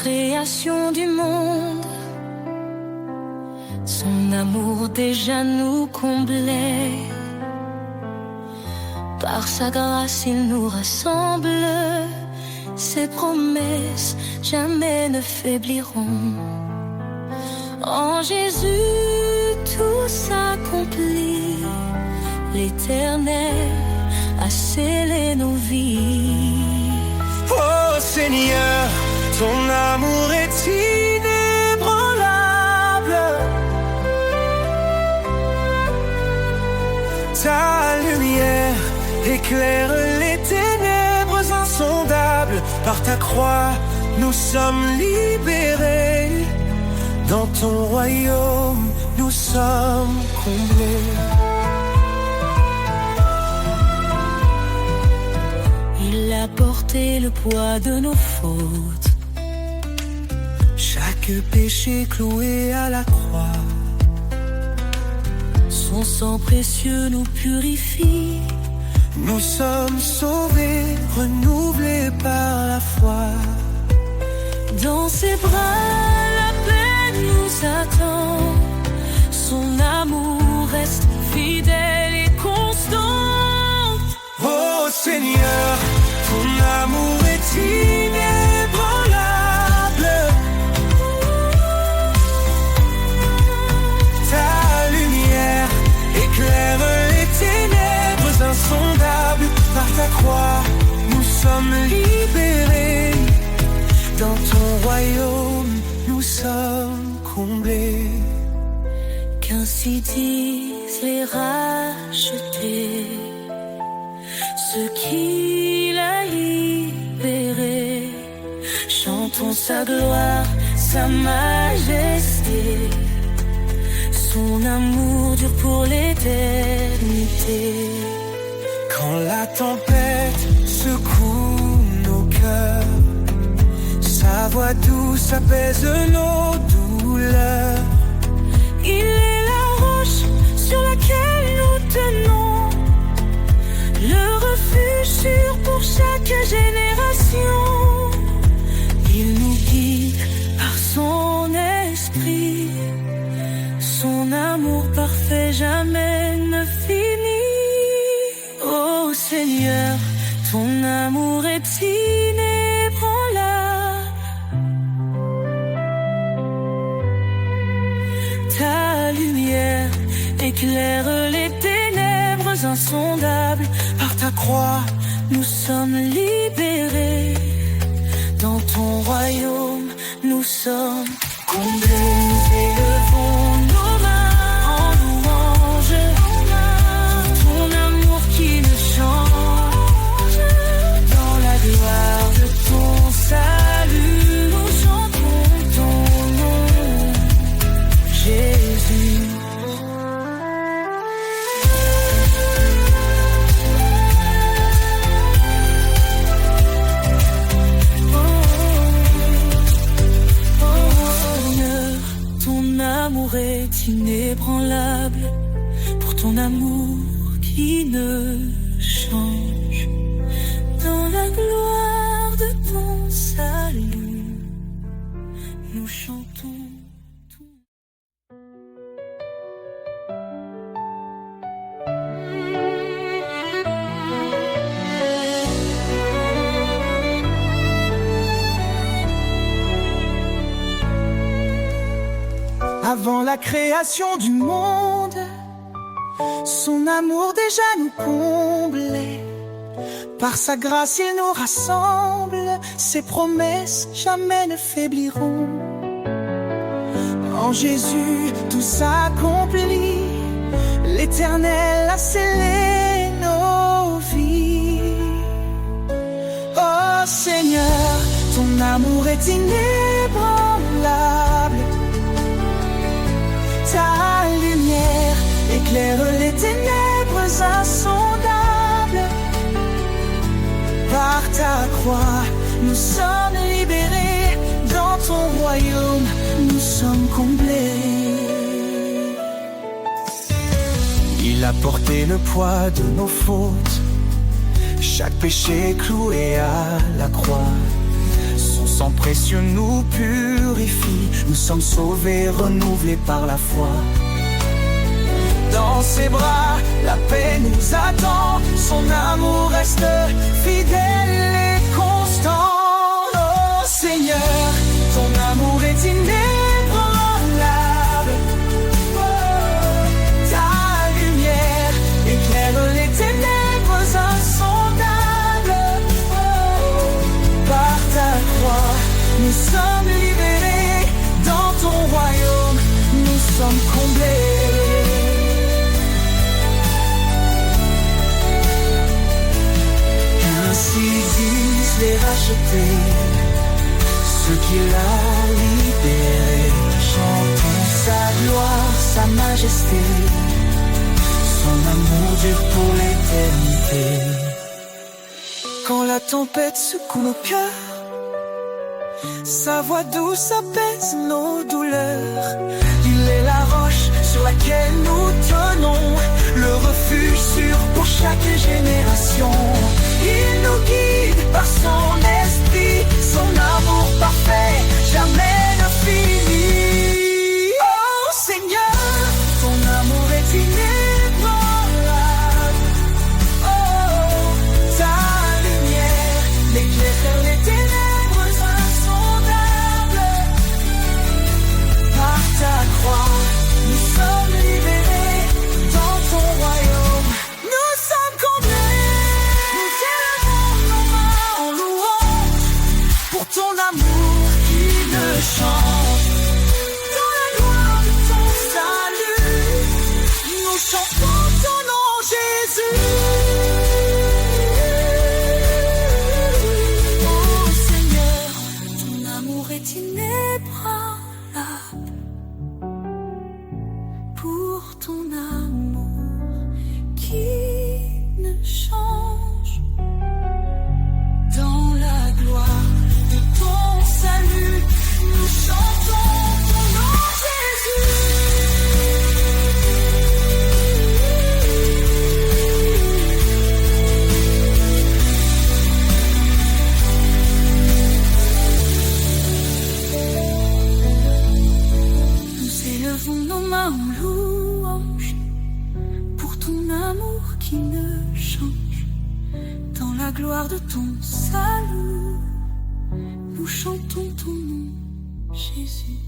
création du monde, son amour déjà nous comblait. Par sa grâce il nous rassemble, ses promesses jamais ne faibliront. En Jésus tout s'accomplit, l'Éternel a scellé nos vies. Oh Seigneur, ton amour est inébranlable. Ta lumière éclaire les ténèbres insondables. Par ta croix, nous sommes libérés. Dans ton royaume, nous sommes comblés. Il a porté le poids de nos fautes, chaque péché cloué à la croix. son sang précieux nous purifie. Nous sommes sauvés, renouvelés par la foi. Dans ses bras, la paix nous attend. Son amour reste fidèle et constant. Oh Seigneur, ton amour est inébranlable. Ta lumière éclaire les ténèbres insondables. Par ta croix, nous sommes libérés. Dans ton royaume, nous sommes comblés. Qu'ainsi disent les rachetés, ceux qu'il a libérés. Chantons sa gloire, sa majesté. Son amour dure pour l'éternité. Quand la tempête secoue nos cœurs, sa voix douce apaise nos douleurs. Il est la roche sur laquelle nous tenons, le refuge sûr pour chaque génération. Il nous guide par son esprit, son amour parfait jamais ne finit. Oh Seigneur, ton amour est inébranlable. Ta lumière éclaire les ténèbres insondables. Par ta croix, Nous sommes libérés. Dans ton royaume, nous sommes comblés. Nous élevons nos mains en louange pour ton amour qui ne change. Dans la gloire de ton salut, nous chantons ton nom, Jésus. Ton amour est inébranlable, pour ton amour qui ne change. Dans la gloire de ton salut, nous chantons ton... avant la création du monde, son amour déjà nous comblait. Par sa grâce il nous rassemble, ses promesses jamais ne faibliront. En Jésus tout s'accomplit, l'Éternel a scellé nos vies. Oh Seigneur, ton amour est inébranlable. Ta lumière éclaire les ténèbres insondables. Par ta croix, nous sommes libérés. Dans ton royaume, nous sommes comblés. Il a porté le poids de nos fautes, chaque péché cloué à la croix. Son sang précieux nous purifie. Nous sommes sauvés, renouvelés par la foi. Dans ses bras, la paix nous attend. Son amour reste fidèle et constant. Oh Seigneur, ton amour est inébranlable. Oh, ta lumière éclaire les ténèbres insondables. Oh, par ta croix, nous sommes libérés. Dans ton royaume, nous sommes comblés. Ainsi disent les rachetés, ceux qu'il a libérés. Chantons sa gloire, sa majesté, son amour dure pour l'éternité. Quand la tempête secoue nos cœurs, sa voix douce apaise nos douleurs. Il est la roche sur laquelle nous tenons, le refuge sûr pour chaque génération. Il nous guide par son esprit, son amour parfait jamais ne finit. Oh Seigneur, ton amour est inébranlable. Oh, ta lumière éclaire les ténèbres insondables. Par ta croix, nous sommes libérés. Dans ton royaume, nous sommes comblés. Nous élevons nos mains en louange pour ton amour qui ne change. Dans la gloire de ton salut, nous chantons ton nom, Jésus. Oh Seigneur, ton amour est inébranlable. Pour ton amour qui ne change. Dans la gloire de ton salut, nous chantons ton nom, Jésus. Nous élevons nos mains en louange pour ton amour qui ne change. Dans la gloire de ton salut, nous chantons ton nom, Jésus.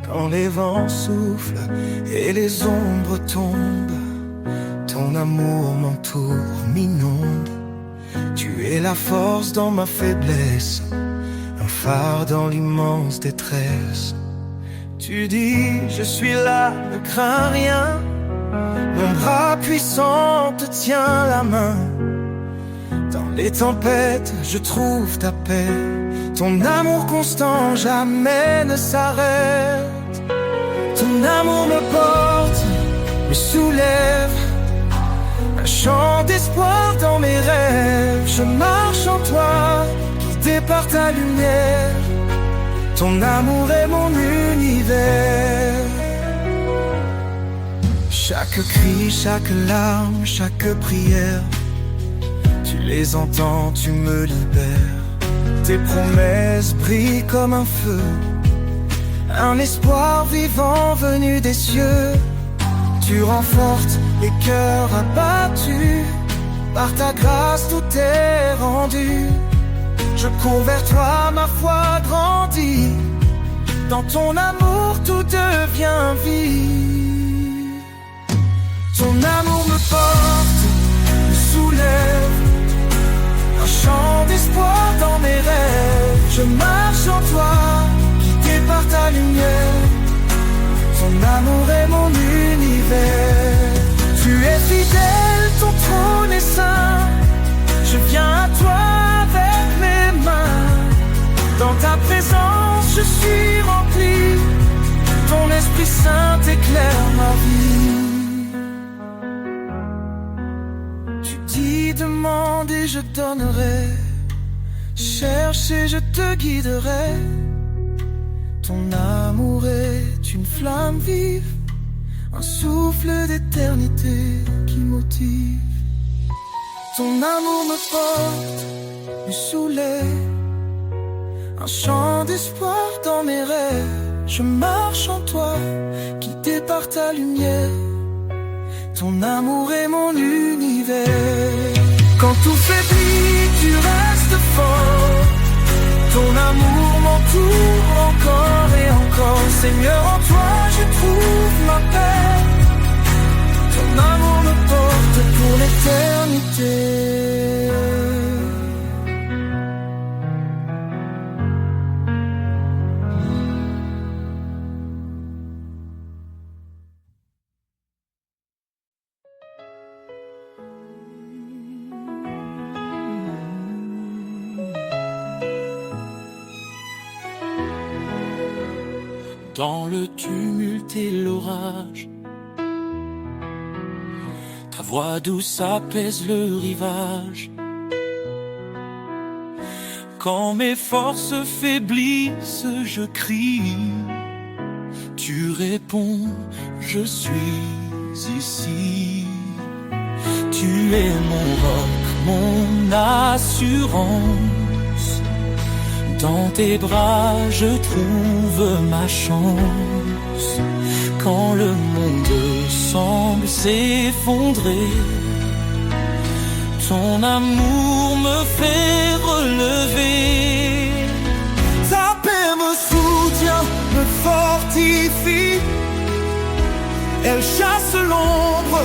Quand les vents soufflent et les ombres tombent, ton amour m'entoure, m'inonde. Tu es la force dans ma faiblesse, un phare dans l'immense détresse. Tu dis, je suis là, ne crains rien. Mon bras puissant te tient la main. Dans les tempêtes, je trouve ta paix. Ton amour constant jamais ne s'arrête. Ton amour me porte, me soulève. Un chant d'espoir dans mes rêves. Je marche en toi, guidé par ta lumière. Ton amour est mon univers. Chaque cri, chaque larme, chaque prière, tu les entends, tu me libères. Tes promesses brillent comme un feu, un espoir vivant venu des cieux. Tu renforces les cœurs abattus, par ta grâce tout est rendu. Je cours vers toi, ma foi grandit. Dans ton amour tout devient vie. Ton amour me porte, me soulève. Un chant d'espoir dans mes rêves. Je marche en toi, guidé par ta lumière. Ton amour est mon univers. Tu es fidèle, ton trône est saint. Je viens à toi avec mes mains. Dans ta présence je suis rempli. Ton Esprit Saint éclaire ma vie. Tu dis demande et je donnerai. cherches et je te guiderai. Ton amour est une flamme vive, un souffle d'éternité qui motive. Ton amour me porte, me soulève, un chant d'espoir dans mes rêves. Je marche en toi, guidé par ta lumière. Ton amour est mon univers. Quand tout faiblit, tu restes fort. Ton amour m'entoure encore et encore. Seigneur, en toi je trouve ma paix. Ton amour me porte pour l'éternité. Dans le tumulte et l'orage, ta voix douce apaise le rivage. Quand mes forces faiblissent, je crie. Tu réponds, je suis ici. Tu es mon roc, mon assurance. Dans tes bras je trouve ma chance. Quand le monde semble s'effondrer, ton amour me fait relever. Ta paix me soutient, me fortifie. Elle chasse l'ombre,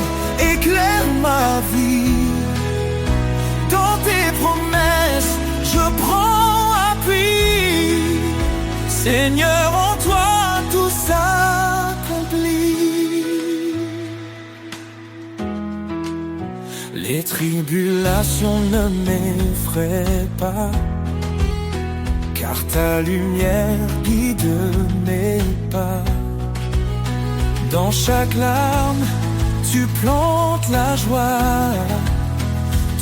éclaire ma vie. Dans tes promesses, je prends appui. Seigneur, en toi tout s'accomplit. Les tribulations ne m'effraient pas, car ta lumière guide mes pas. Dans chaque larme, tu plantes la joie.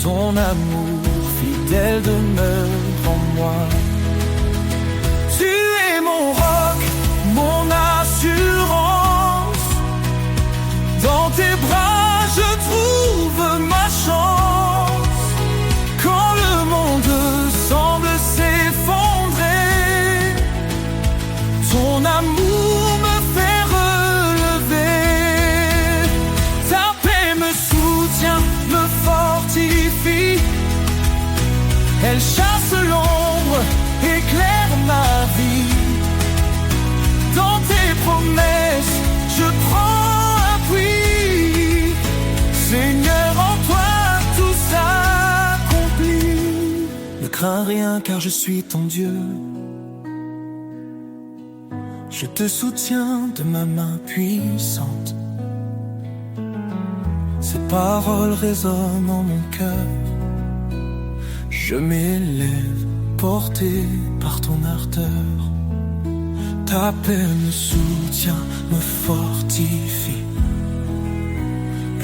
Ton amour fidèle demeure en moi. Tu es mon roc, mon assurance. Dans tes bras, je trouve ma chance. Quand le monde semble s'effondrer, ton amour me fait relever. Ta paix me soutient, me fortifie. Elle chasse l'ombre, éclaire ma vie. Dans tes promesses, je prends appui. Seigneur, en toi tout s'accomplit. Ne crains rien car je suis ton Dieu. Je te soutiens de ma main puissante. Ces paroles résonnent en mon cœur. Je m'élève, porté par ton ardeur. Ta paix me soutient, me fortifie.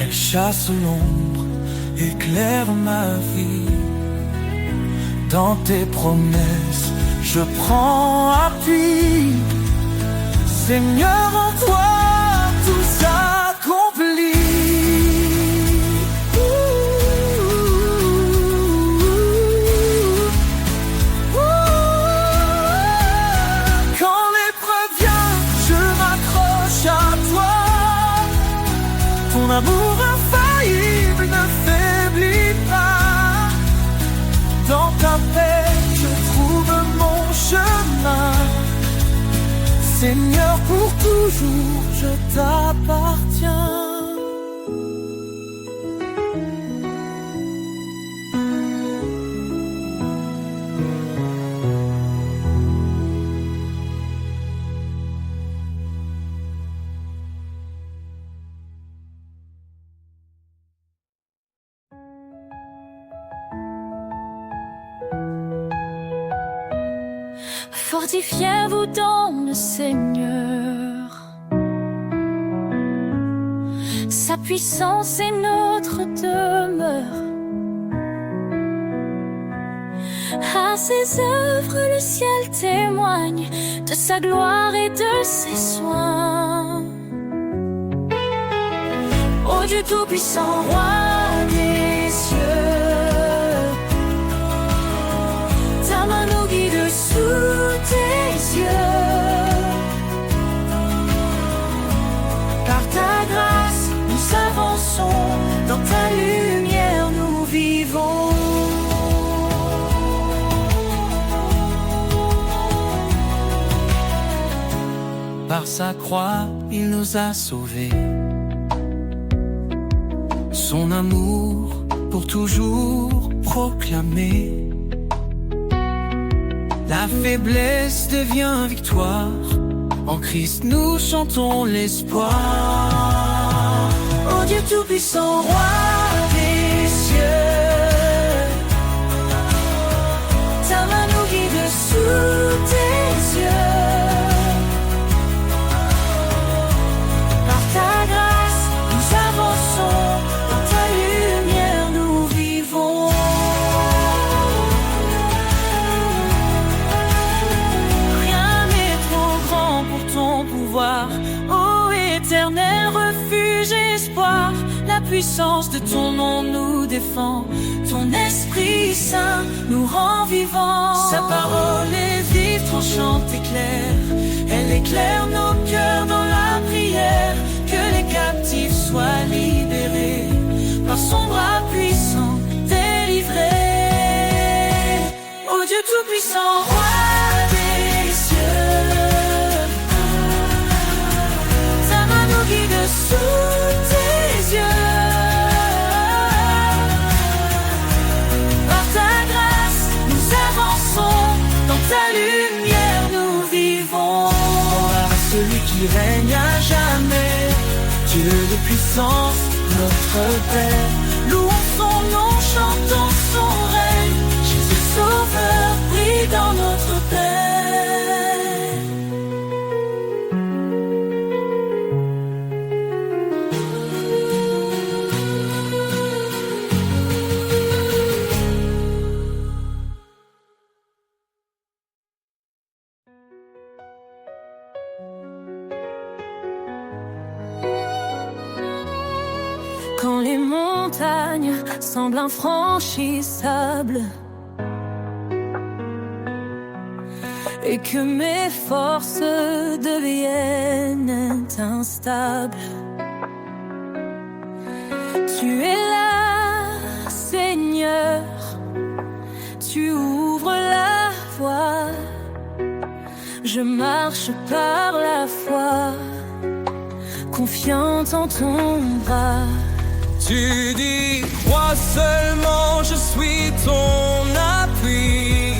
Elle chasse l'ombre, éclaire ma vie. Dans tes promesses, je prends appui. Seigneur, en toi tout s'accomplit. Ton amour infaillible ne faiblit pas. Dans ta paix, je trouve mon chemin. Seigneur, pour toujours, je t'appartiens. Fortifiez-vous dans le Seigneur. Sa puissance est notre demeure. travers ses œuvres, le ciel témoigne de sa gloire et de ses soins. Ô Dieu tout-puissant, roi des cieux, ta main nous guide sous tes yeux. Par ta grâce, nous avançons, dans ta lumière nous vivons. Par sa croix, il nous a sauvés. Son amour pour toujours proclamer. La faiblesse devient victoire. En Christ nous chantons l'espoir. Ô Dieu tout-puissant, roi des cieux, ta main nous guide sous tes yeux. Par ta grâce, nous avançons, dans ta lumière nous vivons. Rien n'est trop grand pour ton pouvoir, ô éternel refuge et espoir. La puissance de ton nom nous défend, ton Esprit Saint nous rend vivants. Sa parole est vive, tranchante et claire, elle éclaire nos cœurs dans la prière. Que les captifs soient libérés, par son bras puissant délivrés. Ô Dieu tout-puissant, roi des cieux, ta main nous guide sous tes yeux. Par ta grâce, nous avançons, dans ta lumière nous vivons. Gloire à celui qui règne à jamais, Dieu de puissance, notre Père. Louons son nom, chantons son règne. Jésus Sauveur brille dans notre paix. Quand les montagnes semblent infranchissables et que mes forces deviennent instables, tu es là, Seigneur, tu ouvres la voie. Je marche par la foi, confiante en ton bras. Tu dis, crois seulement, je suis ton appui.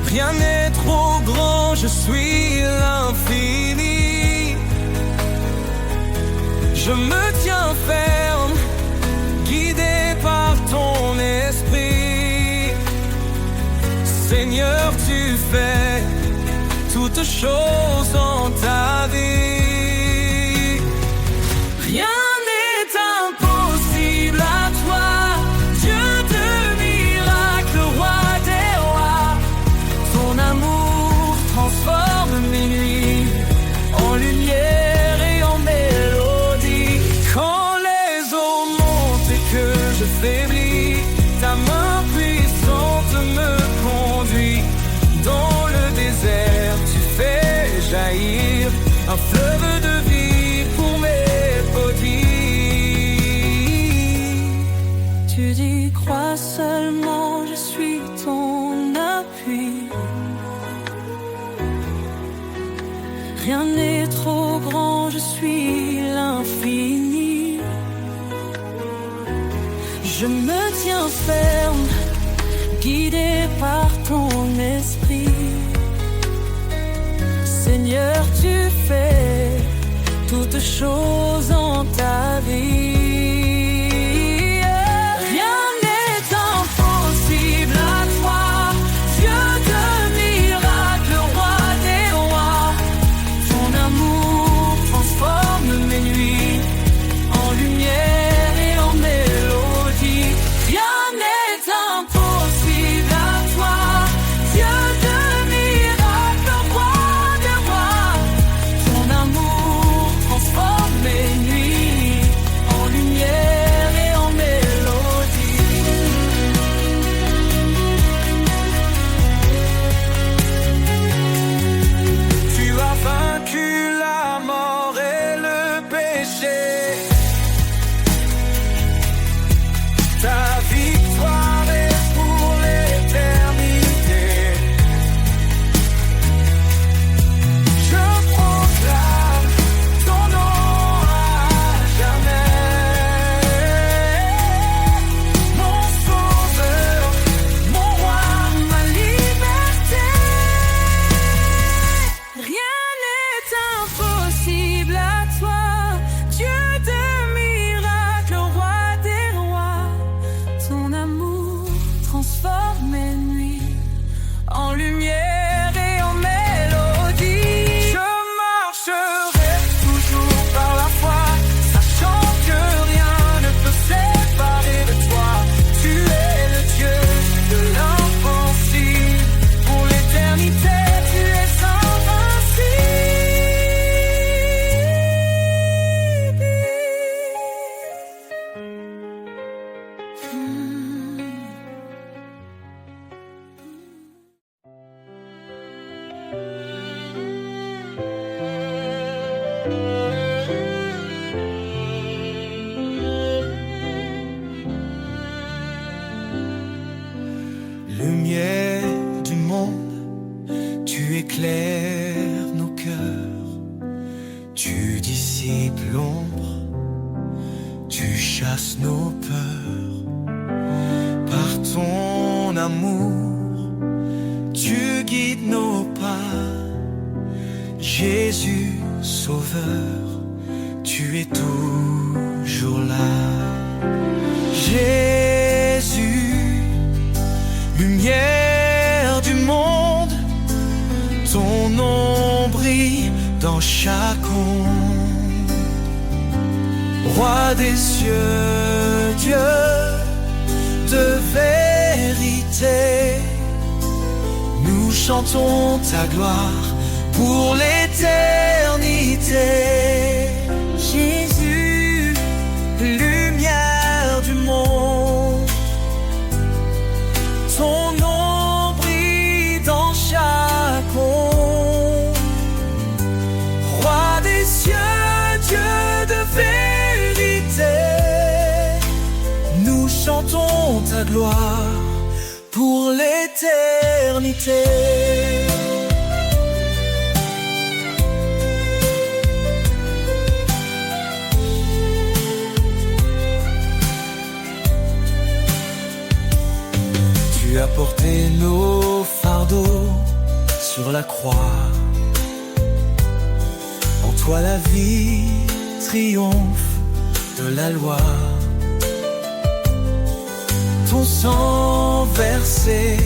Rien n'est trop grand, je suis l'infini. Je me tiens ferme, guidé par ton esprit. Seigneur, tu fais toutes choses en ta vie. Rien n'est impossible à toi, Dieu de miracles, roi des rois. Ton amour transforme mes nuits en lumière et en mélodie. Quand les eaux montent et que je faiblis, ta main puissante me conduit. Dans le désert, tu fais jaillir un fleuve de vie pour mes petits. Tu dis, crois seulement, je suis ton appui. Rien n'est trop grand, je suis l'infini. Je me tiens ferme, guidé par ton esprit. Seigneur, tu fais toutes choses en ta vie. Rien n'est impossible à toi, Dieu de miracles, roi des rois. Ton amour transforme mes nuits en lumière et en mélodie. Rien n'est impossible Lumière du monde, tu éclaires nos cœurs, tu dissipes l'ombre, tu chasses nos peurs. Par ton amour, tu guides nos pas. Jésus, Sauveur, tu es toujours là. Jésus, lumière du monde, ton nom brille dans chaque onde. Roi des cieux, Dieu de vérité, nous chantons ta gloire pour l'éternité. Jésus, lumière du monde, ton nom brille dans chaque onde. Roi des cieux, Dieu de vérité, nous chantons ta gloire pour l'éternité. Tu as porté nos fardeaux sur la croix. En toi la vie triomphe de la loi. Ton sang versé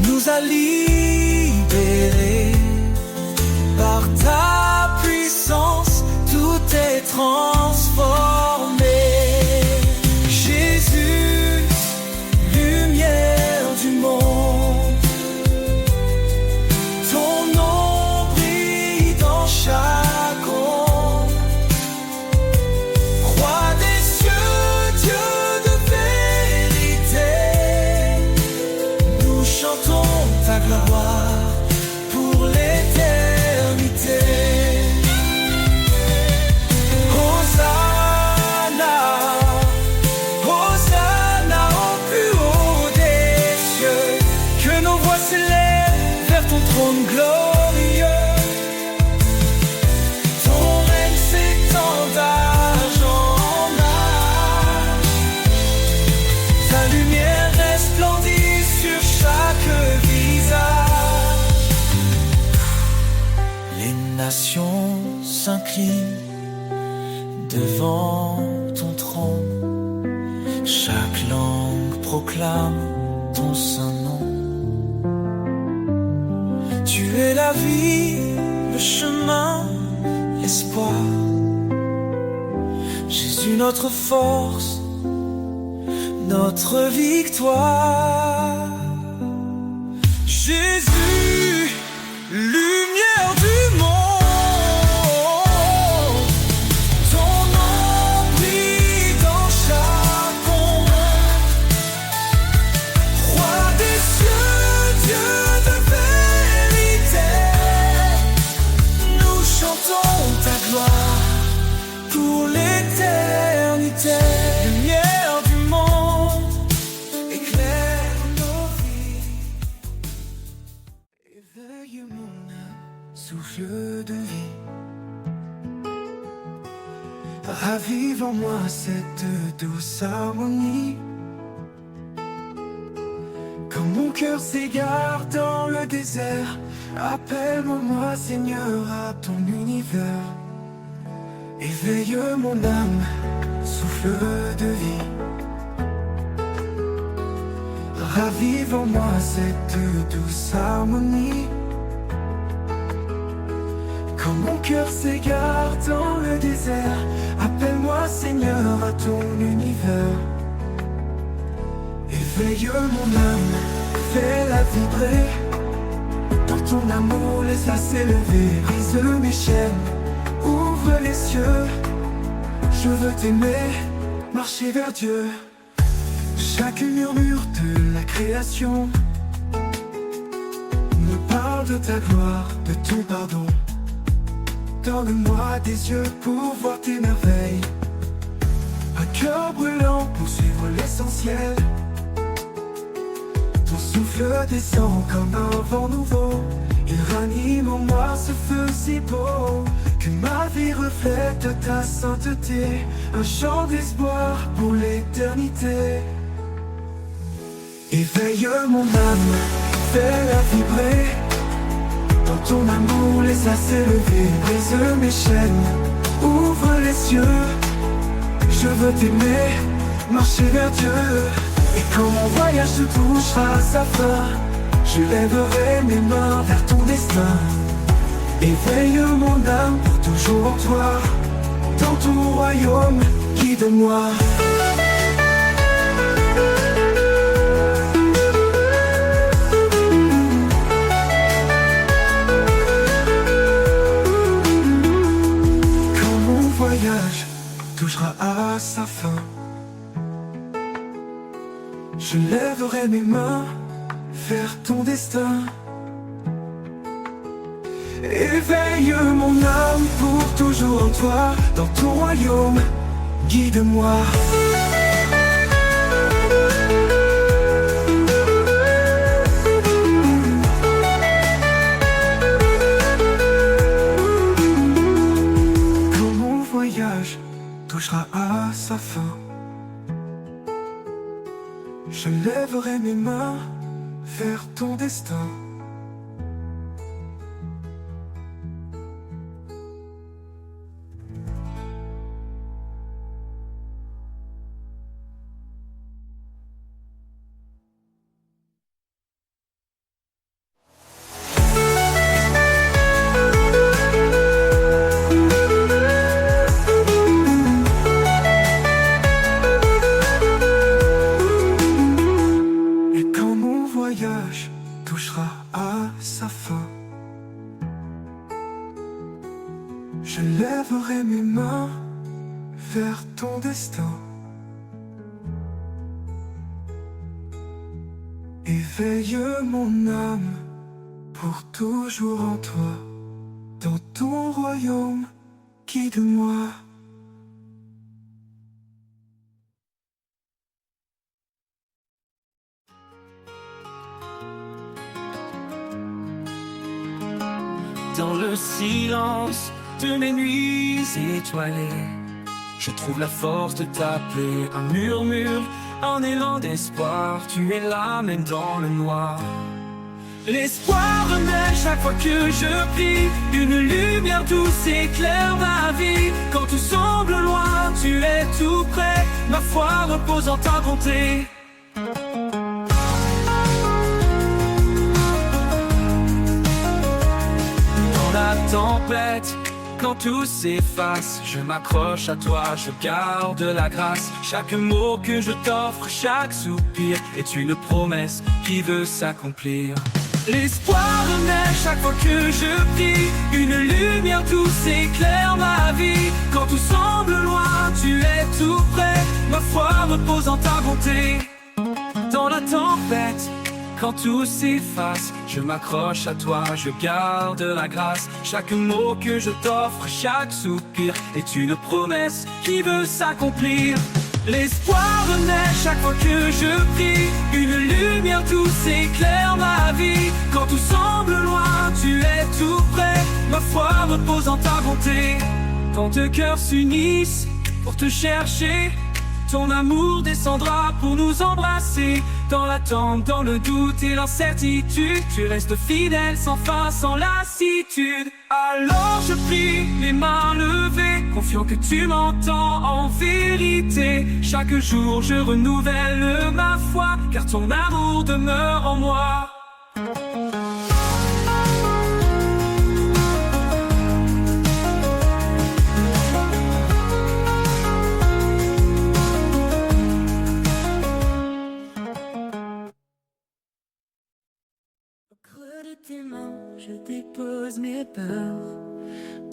nous a libérés. Par ta puissance, tout est transformé. Jésus, lumière du monde, ton nom brille dans chaque onde. Roi des cieux, Dieu de vérité, nous chantons ta gloire pour l'éternité. Hosanna, Hosanna au plus haut des cieux, que nos voix s'élèvent vers ton trône glorieux. Ton règne s'étend d'âge en âge, ta lumière resplendit sur chaque visage. Les nations s'inclinent devant ton trône, chaque langue proclame ton saint nom. Tu es la vie, le chemin, l'espoir. Jésus, notre force, notre victoire. Jésus, lumière du monde, ton nom brille dans chaque onde. Roi des cieux, Dieu de vérité, nous chantons ta gloire pour l'éternité. Lumière du monde, éclaire nos vies. Éveille mon âme, souffle de vie. Ravive en moi cette douce harmonie. Quand mon cœur s'égare dans le désert, appelle-moi Seigneur à ton univers. Éveille mon âme, souffle de vie. Ravive en moi cette douce harmonie. Quand mon cœur s'égare dans le désert, appelle-moi Seigneur à ton univers. Éveille mon âme, fais-la vibrer. Dans ton amour, laisse-la s'élever. Brise mes chaînes, ouvre les cieux. Je veux t'aimer, marcher vers Dieu. Chaque murmure de la création me parle parle de ta gloire, de ton pardon. Donne-moi des yeux pour voir tes merveilles, un cœur brûlant pour suivre l'essentiel. Ton souffle descend comme un vent nouveau, il ranime en moi ce feu si beau, que ma vie reflète ta sainteté, un chant d'espoir pour l'éternité. Éveille mon âme, fais-la vibrer, dans ton amour laisse-la s'élever. Brise mes chaînes, ouvre les cieux, je veux t'aimer, marcher vers Dieu. Et quand mon voyage se touchera à sa fin, je lèverai mes mains vers ton destin. Éveille mon âme pour toujours en toi, dans ton royaume, guide-moi. Quand mon voyage touchera à sa fin, je lèverai mes mains vers ton destin. Éveille mon âme pour toujours en toi, dans ton royaume, guide-moi. Quand mon voyage touchera à sa fin, je lèverai mes mains vers ton destin. Touchera à sa fin, je lèverai mes mains vers ton destin. Éveille mon âme pour toujours en toi, dans ton royaume, guide-moi. Dans le silence de mes nuits étoilées, je trouve la force de t'appeler. Un murmure, un élan d'espoir, tu es là même dans le noir. L'espoir renaît chaque fois que je prie, une lumière douce éclaire ma vie. Quand tout semble loin, tu es tout près, ma foi repose en ta bonté. La tempête, quand tout s'efface, je m'accroche à toi, je garde la grâce. Chaque mot que je t'offre, chaque soupir est une promesse qui veut s'accomplir. L'espoir renaît chaque fois que je prie, une lumière douce éclaire ma vie. Quand tout semble loin, tu es tout près, ma foi repose en ta bonté. Dans la tempête, quand tout s'efface, je m'accroche à toi, je garde la grâce. Chaque mot que je t'offre, chaque soupir est une promesse qui veut s'accomplir. L'espoir renaît chaque fois que je prie, une lumière douce éclaire ma vie. Quand tout semble loin, tu es tout près, ma foi repose en ta bonté. Quand deux cœurs s'unissent pour te chercher, ton amour descendra pour nous embrasser. Dans l'attente, dans le doute et l'incertitude, tu restes fidèle sans fin, sans lassitude. Alors je prie, les mains levées, confiant que tu m'entends en vérité. Chaque jour je renouvelle ma foi, car ton amour demeure en moi. Tes mains, je dépose mes peurs.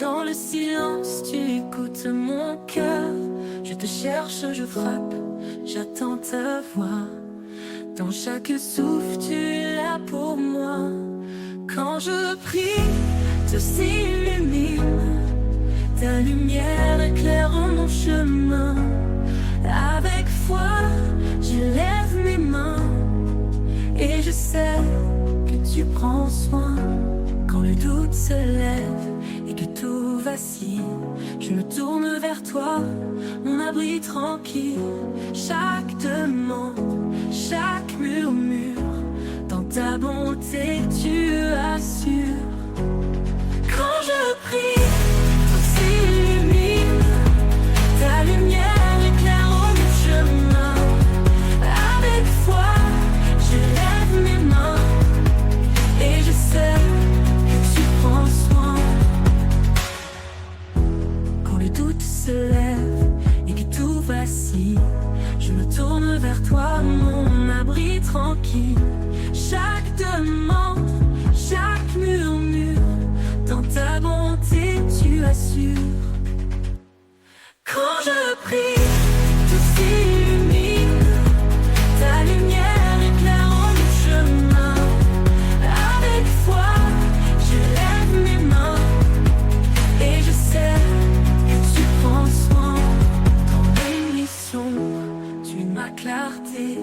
Dans le silence, tu écoutes mon cœur. Je te cherche, je frappe, j'attends ta voix. Dans chaque souffle, tu es là pour moi. Quand je prie, tout s'illumine. Ta lumière éclaire mon chemin. Avec foi, j'élève mes mains. Et je sais que tu prends soin. Quand le doute se lève et que tout vacille, je me tourne vers toi, mon abri tranquille. Chaque demande, chaque murmure, dans ta bonté tu assures. Quand je prie, tout s'illumine. Ta lumière éclaire mon chemin. Avec foi, je lève mes mains. Et je sais que tu prends soin. Quand le doute se lève et que tout vacille, je me tourne vers toi, mon abri tranquille. Chaque demande, chaque murmure, dans ta bonté tu assures. Quand je prie, tout s'illumine. Ta lumière éclaire mon chemin. Avec foi, je lève mes mains. Et je sais que tu prends soin. Dans les nuits sombres, tu es ma clarté.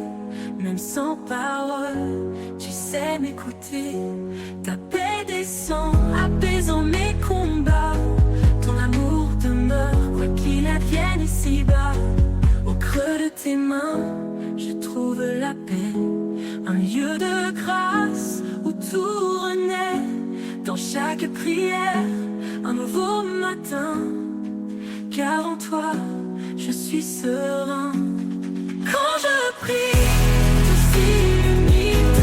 Même sans parole, tu sais m'écouter. Ta paix descend, apaisant mes combats. Ton amour demeure, quoi qu'il advienne ici-bas. Au creux de tes mains, je trouve la paix. Un lieu de grâce où tout renaît. Dans chaque prière, un nouveau matin. Car en toi, je suis serein. Quand je prie, tout s'illumine.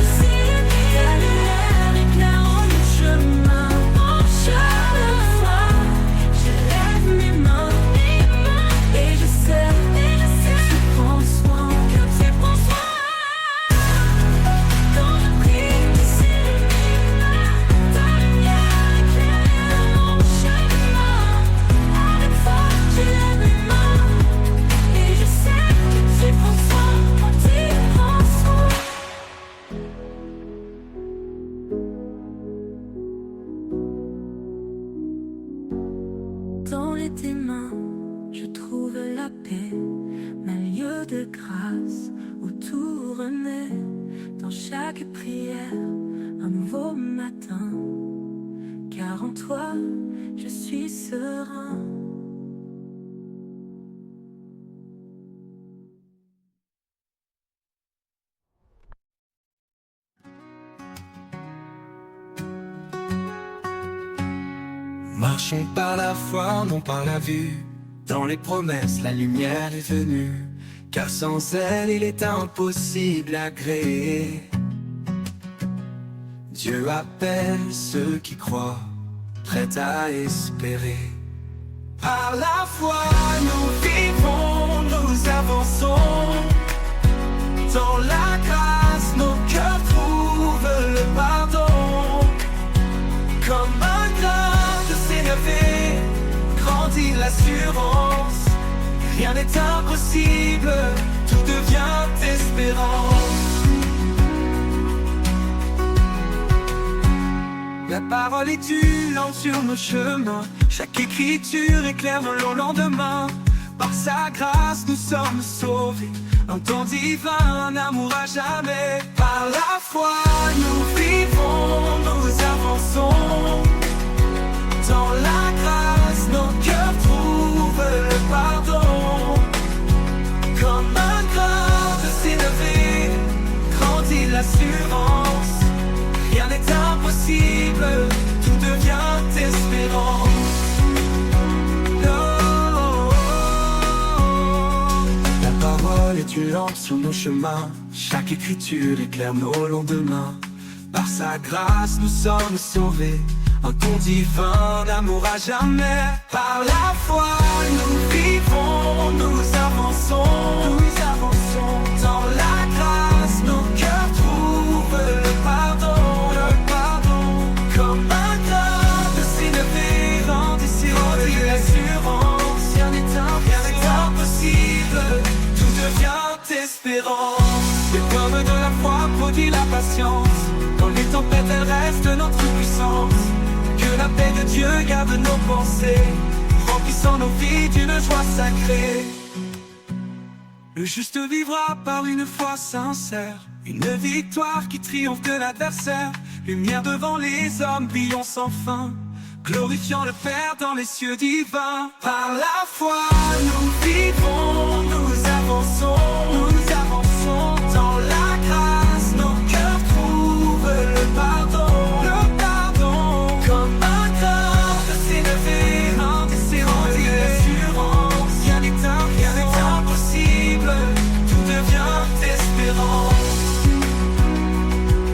Ta lumière éclaire mon chemin. Chaque fois, je lève mes mains. Et je sais que tu prends soin. Quand je prie, tout s'illumine. Ta lumière éclaire mon chemin. Avec foi, je lève mes mains. Et je sais que tu prends soin. Quand tu prends soin. Dans tes mains, je trouve la paix, un lieu de grâce où tout renaît. Dans chaque prière, un nouveau matin. Car en toi, je suis serein. Marchons par la foi, non par la vue. Dans les promesses, la lumière est venue. Car sans elle, il est impossible à créer. Dieu appelle ceux qui croient, prêts à espérer. Par la foi, nous vivons, nous avançons. Dans la grâce, nos cœurs trouvent le pardon. Comme un grain de s'élever, grandit l'assurance. Rien n'est impossible, tout devient espérance. La parole est une lampe sur nos chemins. Chaque écriture éclaire nos lendemains. Par sa grâce nous sommes sauvés. Un temps divin, un amour à jamais. Par la foi nous vivons, nous avançons. Dans la grâce nos cœurs trouvent le pardon. Comme un grain de s'élever, grandit l'assurance. Rien n'est impossible, tout devient espérance. La parole est une lampe sur nos chemins. Chaque écriture éclaire nos lendemains. Par sa grâce nous sommes sauvés. Un don divin d'amour à jamais. Par la foi nous vivons, nous avançons. Dans la grâce nos cœurs trouvent le pardon. Comme un grain de s'élever, grandit l'assurance. Rien n'est impossible, tout devient espérance. Et comme de la foi produit la patience. Quand les tempêtes, elle reste notre puissance. Que la paix de Dieu garde nos pensées, remplissant nos vies d'une joie sacrée. Le juste vivra par une foi sincère, une victoire qui triomphe de l'adversaire. Lumière devant les hommes, brillons sans fin, glorifiant le Père dans les cieux divins. Par la foi nous vivons, nous avançons dans la grâce. Nos cœurs trouvent le pardon, comme un corps de s'élever, un descendant d'assurance. Rien n'est impossible, tout devient espérance.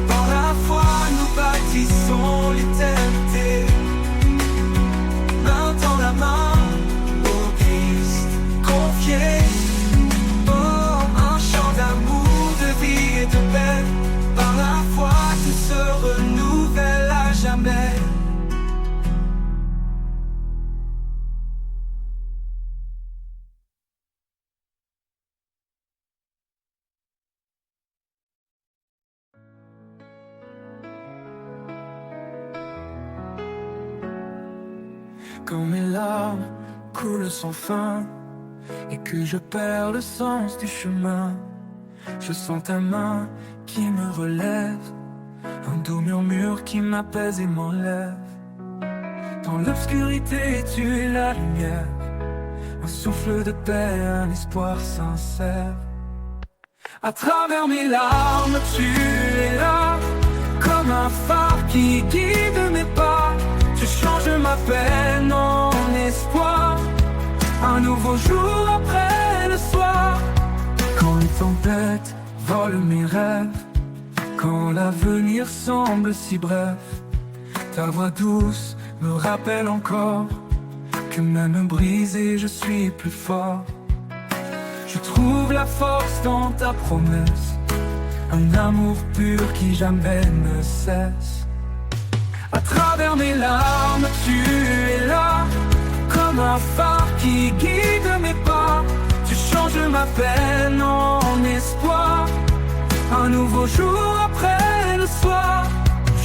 Par la foi nous bâtissons l'éternité, main dans la main, au Christ confié. Oh, un chant d'amour, de vie et de paix. Par la foi tout se renouvelle à jamais. Quand mes larmes coulent sans fin et que je perds le sens du chemin, je sens ta main qui me relève, un doux murmure qui m'apaise et m'enlève. Dans l'obscurité, tu es la lumière, un souffle de paix, un espoir sincère. À travers mes larmes, tu es là, comme un phare qui guide mes pas. Tu changes ma peine en espoir, un nouveau jour après le soir. Quand les tempêtes volent mes rêves, quand l'avenir semble si bref, ta voix douce me rappelle encore que même brisé je suis plus fort. Je trouve la force dans ta promesse, un amour pur qui jamais ne cesse. À travers mes larmes, tu es là, comme un phare qui guide mes pas. Tu changes ma peine en espoir, un nouveau jour après le soir.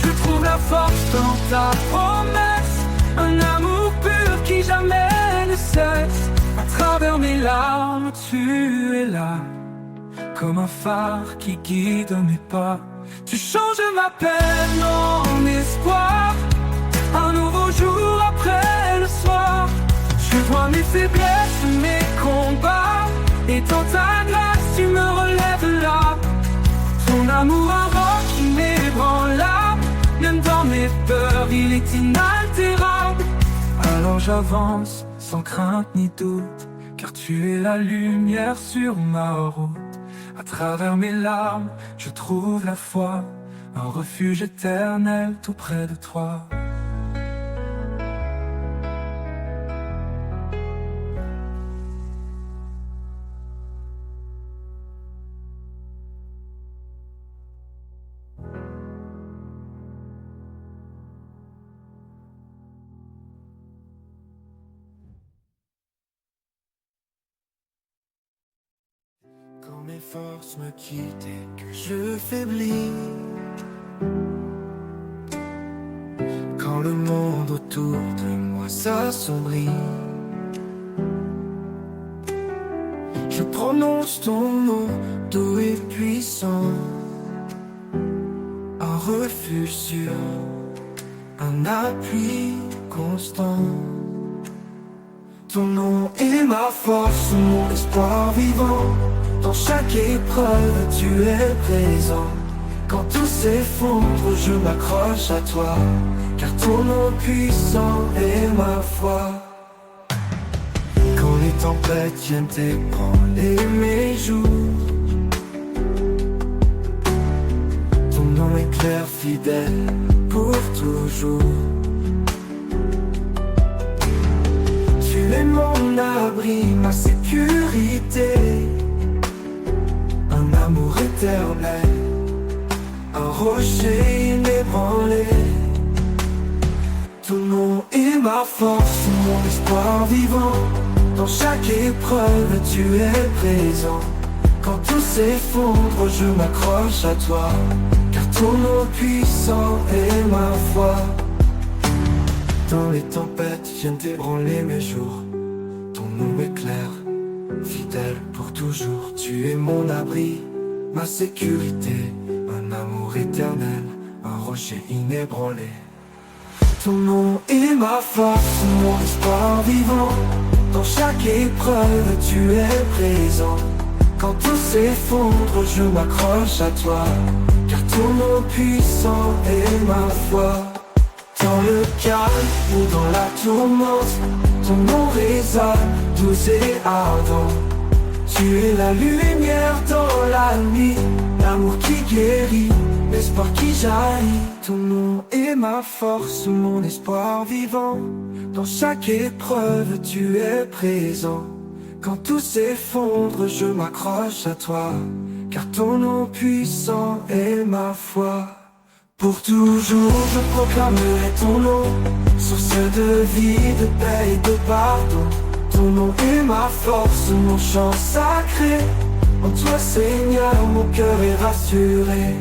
Je trouve la force dans ta promesse, un amour pur qui jamais ne cesse. À travers mes larmes, tu es là, comme un phare qui guide mes pas. Tu changes ma peine en espoir, un nouveau jour après le soir. Je vois mes faiblesses, mes combats, et dans ta grâce tu me relèves là. Ton amour un roc qui m'ébranle, même dans mes peurs il est inaltérable. Alors j'avance sans crainte ni doute, car tu es la lumière sur ma route. À travers mes larmes, je trouve la foi, un refuge éternel tout près de toi. Quand mes forces me quittent et que je faiblis, quand le monde autour de moi s'assombrit, je prononce ton nom doux et puissant, un refuge sûr, un appui constant. Ton nom est ma force, mon espoir vivant. Dans chaque épreuve, tu es présent. Quand tout s'effondre, je m'accroche à toi, car ton nom puissant est ma foi. Quand les tempêtes viennent ébranler mes jours, ton nom est clair, fidèle pour toujours. Tu es mon abri, ma sécurité, un amour éternel, un rocher inébranlé. Ton nom est ma force, mon espoir vivant. Dans chaque épreuve, tu es présent. Quand tout s'effondre, je m'accroche à toi, car ton nom puissant est ma foi. Dans les tempêtes viennent ébranler mes jours. Ton nom est clair, fidèle pour toujours. Tu es mon abri, ma sécurité, un amour éternel, un rocher inébranlé. Ton nom est ma force, mon espoir vivant. Dans chaque épreuve, tu es présent. Quand tout s'effondre, je m'accroche à toi, car ton nom puissant est ma foi. Dans le calme ou dans la tourmente, ton nom résonne, doux et ardent. Tu es la lumière dans la nuit, l'amour qui guérit, l'espoir qui jaillit. Ton nom est ma force, mon espoir vivant. Dans chaque épreuve, tu es présent. Quand tout s'effondre, je m'accroche à toi, car ton nom puissant est ma foi. Pour toujours, je proclamerai ton nom, source de vie, de paix et de pardon. Ton nom est ma force, mon chant sacré. En toi, Seigneur, mon cœur est rassuré.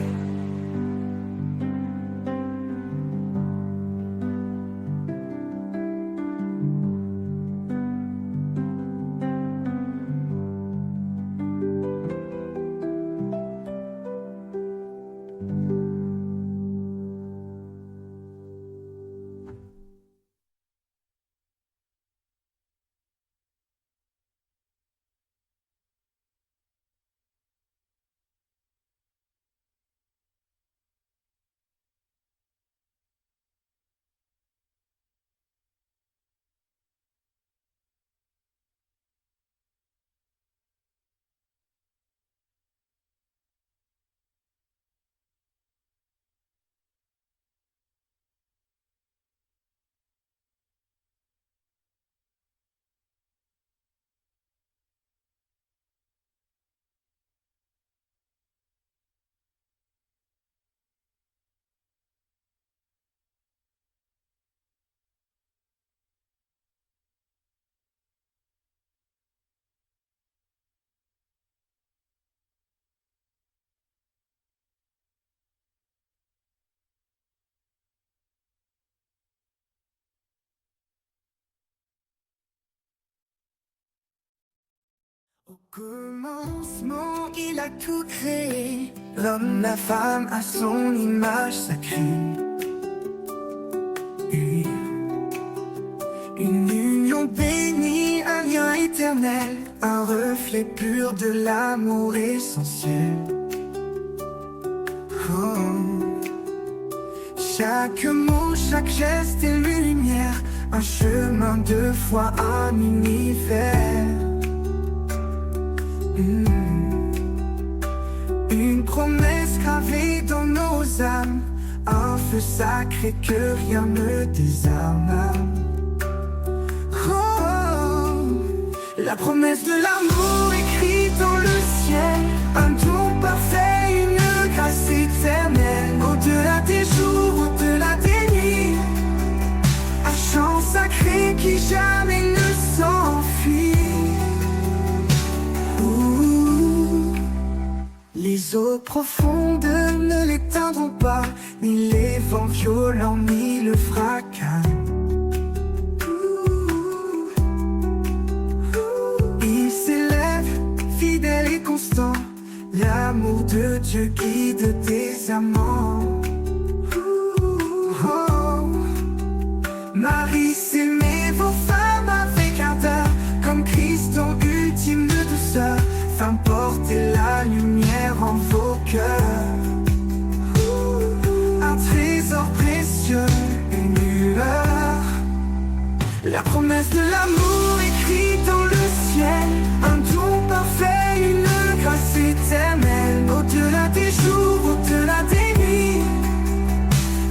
Au commencement, il a tout créé, l'homme, la femme à son image sacrée. Une union bénie, un lien éternel, un reflet pur de l'amour essentiel. Oh. Chaque mot, chaque geste est lumière, un chemin de foi, un univers. Une promesse gravée dans nos âmes, un feu sacré que rien ne désarme. Oh, la promesse de l'amour écrite dans le ciel, un don parfait, une grâce éternelle. Au-delà des jours, au-delà des nuits, un chant sacré qui jamais ne s'enfuit. Les eaux profondes ne l'éteindront pas, ni les vents violents, ni le fracas. Il s'élève, fidèle et constant, l'amour de Dieu guide tes amants. Oh. Marie, s'aimez vos femmes avec ardeur, comme Christ en ultime de douceur. Femme, portez la lumière en vos cœurs. Un trésor précieux, une lueur. La promesse de l'amour écrite dans le ciel, un don parfait, une grâce éternelle. Au-delà des jours, au-delà des nuits,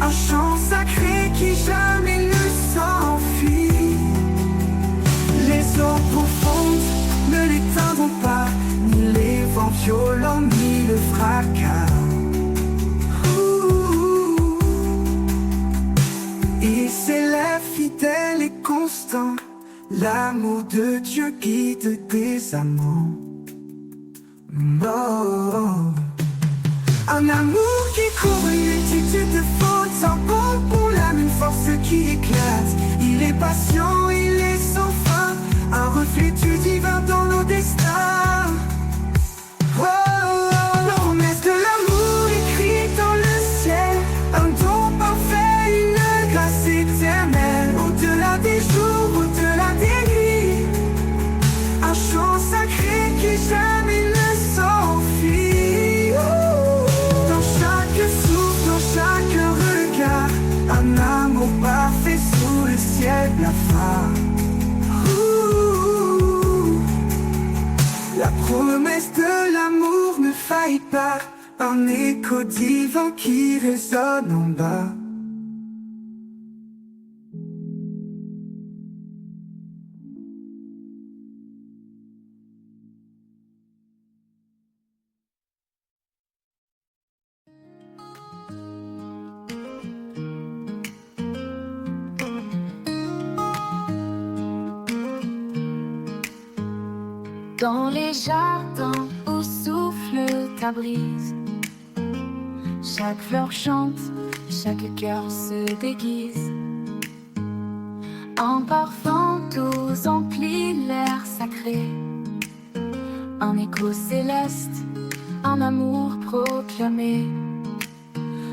un chant sacré qui jamais ne s'enfuit. Les eaux profondes ne l'éteindront pas, ni les vents violents, ni le fracas. Il s'élève fidèle et constant, l'amour de Dieu guide tes amants. Oh. Un amour qui couvre une multitude de fautes, sans bon pour l'âme, une force qui éclate. Il est patient, il est sans fin, un reflet du divin dans nos destins. Oh, la promesse de l'amour écrite dans le ciel, un don parfait, une grâce éternelle. Au-delà des jours, au-delà des nuits, un chant sacré qui jamais ne s'enfuit. Dans chaque souffle, dans chaque regard, un amour parfait sous le ciel blafard. La promesse de l'amour ne faillit pas, un écho divin qui résonne en bas. Dans les jardins où souffle ta brise, chaque fleur chante, chaque cœur se déguise. Un parfum doux emplit l'air sacré, un écho céleste, un amour proclamé.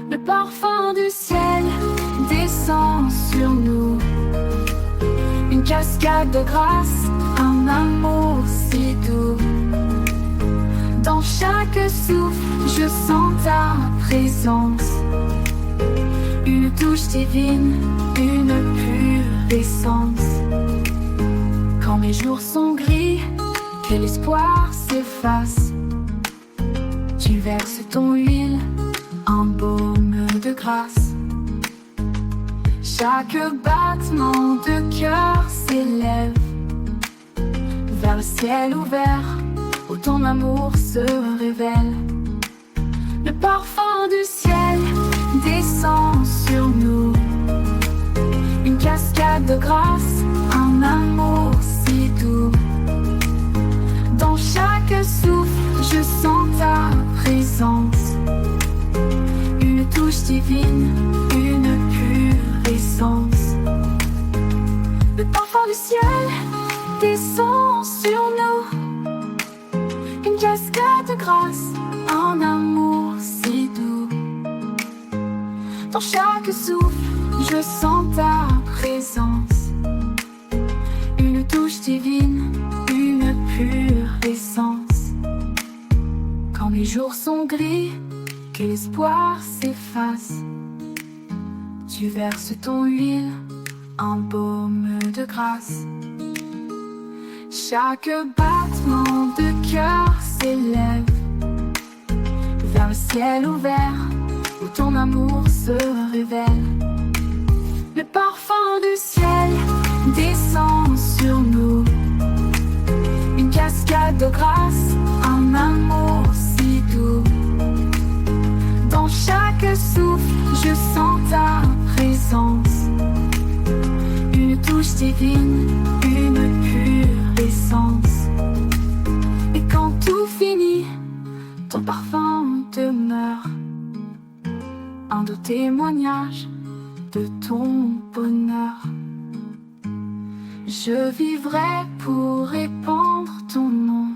Le parfum du ciel descend sur nous, une cascade de grâce, un amour si doux. Dans chaque souffle, je sens ta présence, une touche divine, une pure essence. Quand mes jours sont gris, que l'espoir s'efface, tu verses ton huile, un baume de grâce. Chaque battement de cœur s'élève vers le ciel ouvert, où ton amour se révèle. Le parfum du ciel descend sur nous, une cascade de grâce, un amour si doux. Dans chaque souffle, je sens ta présence, une touche divine, une pure essence. Le parfum du ciel descend sur nous, une cascade de grâce, un amour si doux. Dans chaque souffle, je sens ta présence, une touche divine, une pure essence. Quand les jours sont gris, que l'espoir s'efface, tu verses ton huile, un baume de grâce. Chaque battement de cœur s'élève vers le ciel ouvert, où ton amour se révèle. Le parfum du ciel descend sur nous, une cascade de grâce, un amour si doux. Dans chaque souffle, je sens ta présence, une touche divine, une pure essence. Et quand tout finit, ton parfum demeure, un doux témoignage de ton bonheur. Je vivrai pour répandre ton nom,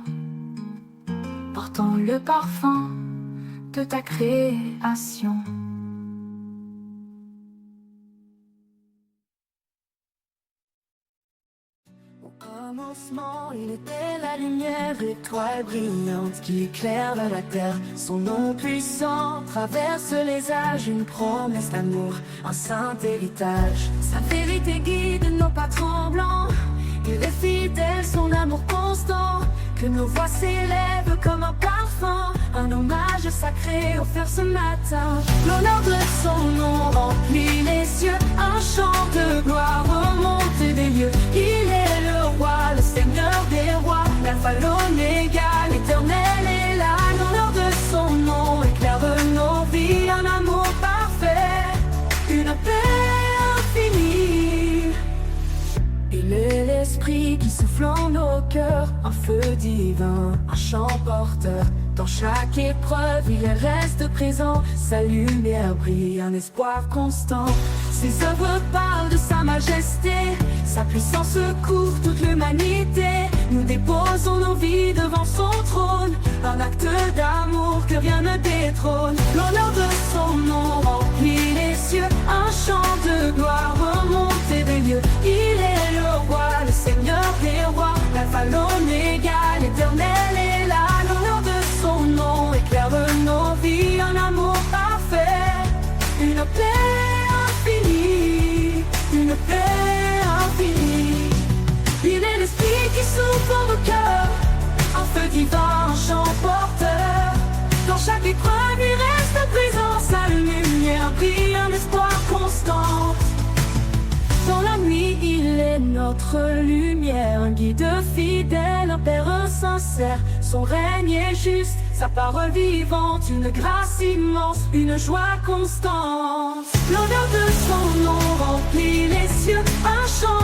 portant le parfum de ta création. Au commencement, il était la lumière, étoile brillante qui éclaire vers la terre. Son nom puissant traverse les âges, une promesse d'amour, un saint héritage. Sa vérité guide nos pas tremblants, il est fidèle, son amour constant. Que nos voix s'élèvent comme un parfum, un hommage sacré offert ce matin. L'honneur de son nom remplit les cieux, un chant de gloire remonté des lieux. Il est le roi, le seigneur des rois, l'alpha, l'oméga, l'éternel est là. L'honneur de son nom éclaire nos vies, un amour parfait, une paix infinie. Il est l'esprit qui souffle en nos cœurs, un feu divin, un chant porteur Dans chaque épreuve, il reste présent. Sa lumière brille, un espoir constant. Ses œuvres parlent de sa majesté. Sa puissance couvre toute l'humanité. Nous déposons nos vies devant son trône. Un acte d'amour que rien ne détrône. L'honneur de son nom remplit les cieux. Un chant de gloire remonté des lieux. Il est le roi, le Seigneur des rois. L'alpha, l'oméga, l'éternel est là. L'honneur de son nom éclaire nos vies. Un amour parfait, une paix infinie, une paix infinie. Il est l'esprit qui souffle dans nos cœurs, un feu divin, un chant porteur. Dans chaque épreuve, il reste présent. Sa lumière brille, un espoir constant. Dans la nuit, il est notre lumière, un guide fidèle, un père sincère. Son règne est juste, sa parole vivante, une grâce immense, une joie constante. L'honneur de son nom remplit les cieux, un chant